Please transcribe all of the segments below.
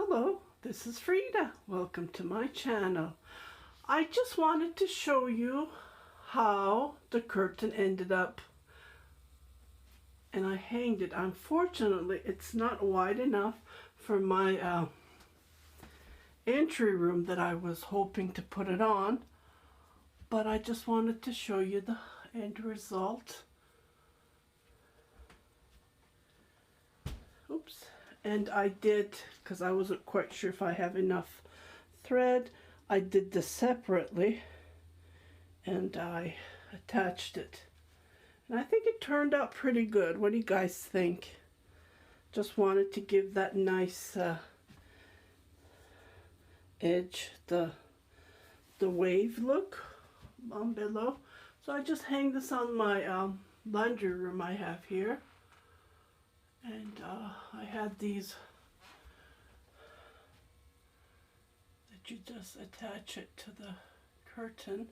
Hello, this is Frida. Welcome to my channel. I just wanted to show you how the curtain ended up, and I hanged it. Unfortunately, it's not wide enough for my entry room that I was hoping to put it on, but I just wanted to show you the end result. Oops. And I did, because I wasn't quite sure if I have enough thread, I did this separately and I attached it. And I think it turned out pretty good. What do you guys think? Just wanted to give that nice edge, the wave look on below. So I just hang this on my laundry room I have here. And I had these that you just attach it to the curtain.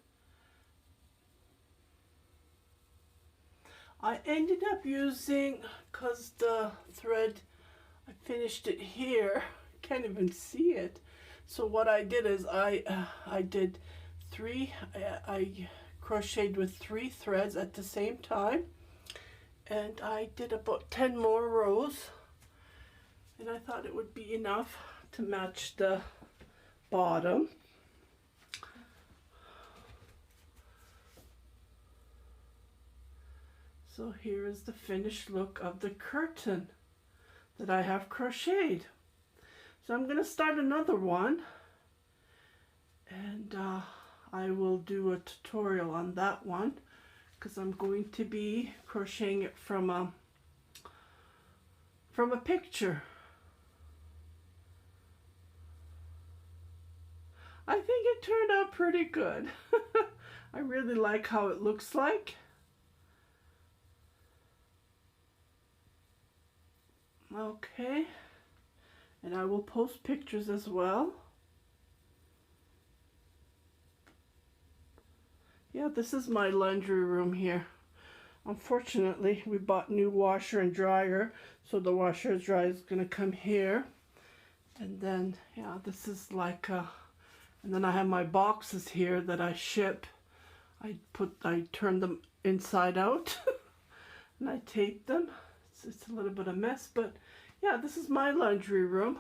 I ended up using, because the thread, I finished it here, can't even see it. So what I did is I crocheted with 3 threads at the same time. And I did about 10 more rows, and I thought it would be enough to match the bottom. So here is the finished look of the curtain that I have crocheted. So I'm going to start another one, and I will do a tutorial on that one, because I'm going to be crocheting it from a picture. I think it turned out pretty good. I really like how it looks like. Okay, and I will post pictures as well. Yeah, this is my laundry room here. Unfortunately, we bought new washer and dryer, so the washer and dryer is going to come here. And then, yeah, this is like and then I have my boxes here that I ship. I turn them inside out and I tape them. It's a little bit of a mess, but yeah, this is my laundry room,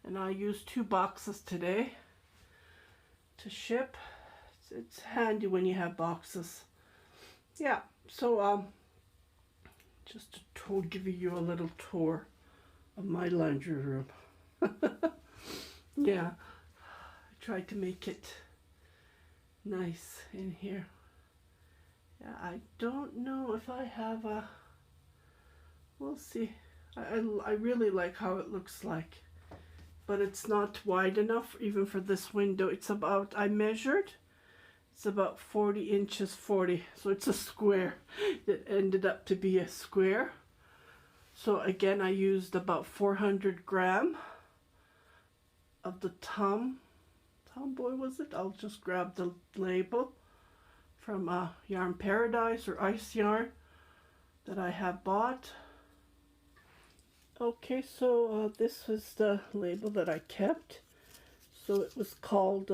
and I used 2 boxes today to ship. It's handy when you have boxes. Yeah, so just to give you a little tour of my laundry room. Yeah, I tried to make it nice in here. Yeah, I don't know if I have a, we'll see. I really like how it looks like, but it's not wide enough even for this window. It's about, I measured, it's about 40 inches 40, so it's a square. It ended up to be a square. So again, I used about 400 grams of the Tomboy, was it? I'll just grab the label from Yarn Paradise or Ice Yarn that I have bought. Okay, so this was the label that I kept. So it was called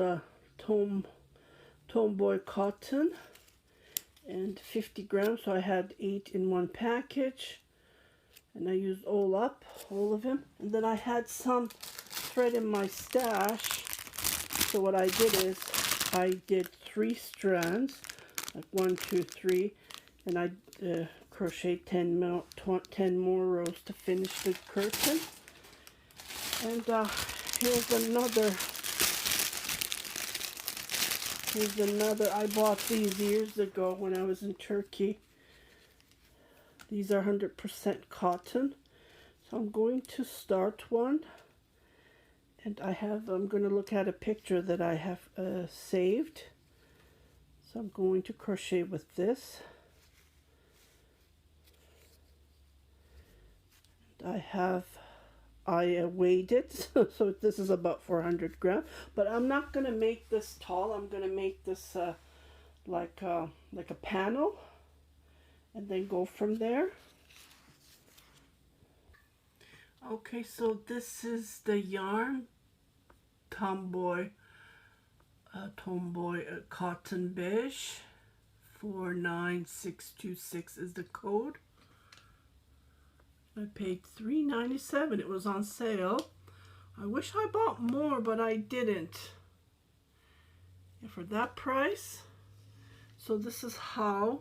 Tomboy Cotton, and 50 grams, so I had 8 in one package, and I used all of them. And then I had some thread in my stash, so what I did is I did 3 strands, like 1, 2, 3, and I crocheted 10 more rows to finish the curtain. And here's another, I bought these years ago when I was in Turkey. These are 100% cotton. So I'm going to start one. And I'm going to look at a picture that I have saved. So I'm going to crochet with this. And I weighed it, so this is about 400 grams, but I'm not going to make this tall. I'm going to make this like a panel, and then go from there. Okay, so this is the yarn Tomboy Cotton Beige. 49626 is the code. I paid $3.97. It was on sale. I wish I bought more, but I didn't. And for that price. So this is how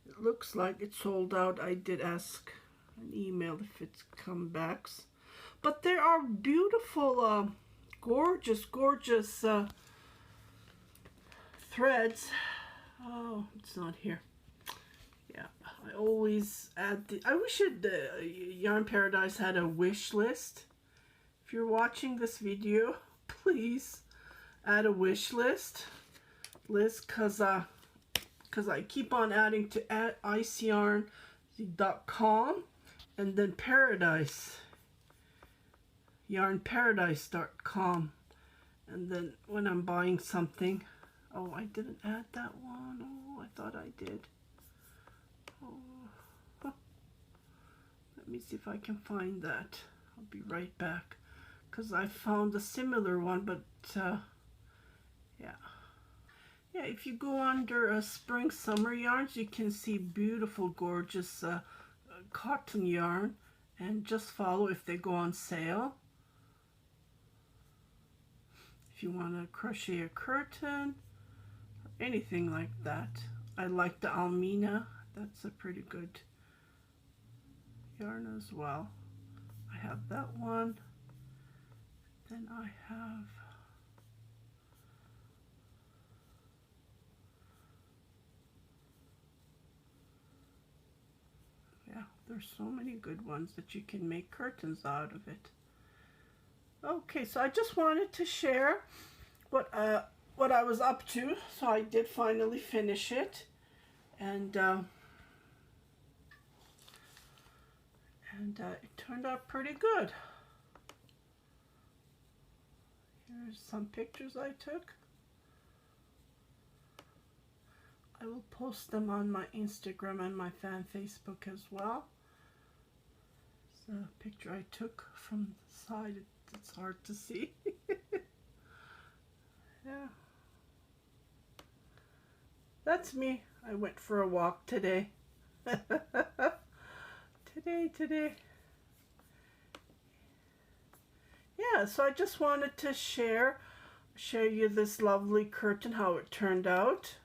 it looks like. It sold out. I did ask an email if it's comebacks. But there are beautiful, gorgeous threads. Oh, it's not here. Yeah, I always add the. I wish Yarn Paradise had a wish list. If you're watching this video, please add a wish list, cause I keep on adding to iceyarn.com and then Paradise, yarnparadise.com, and then when I'm buying something. Oh, I didn't add that one. Oh, I thought I did. Oh, huh. Let me see if I can find that. I'll be right back, because I found a similar one, but yeah. Yeah, if you go under spring summer yarns, you can see beautiful, gorgeous cotton yarn, and just follow if they go on sale. If you want to crochet a curtain, anything like that. I like the Almina. That's a pretty good yarn as well. I have that one. Then I have there's so many good ones that you can make curtains out of it. Okay, so I just wanted to share what I was up to. So I did finally finish it, and it turned out pretty good. Here's some pictures I took. I will post them on my Instagram and my fan Facebook as well. It's a picture I took from the side. It's hard to see. Yeah. That's me. I went for a walk today. Today. Yeah, so I just wanted to share you this lovely curtain, how it turned out.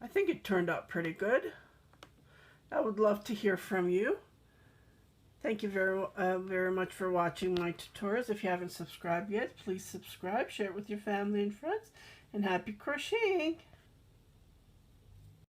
I think it turned out pretty good. I would love to hear from you. Thank you very much for watching my tutorials. If you haven't subscribed yet, please subscribe, share it with your family and friends, and happy crocheting!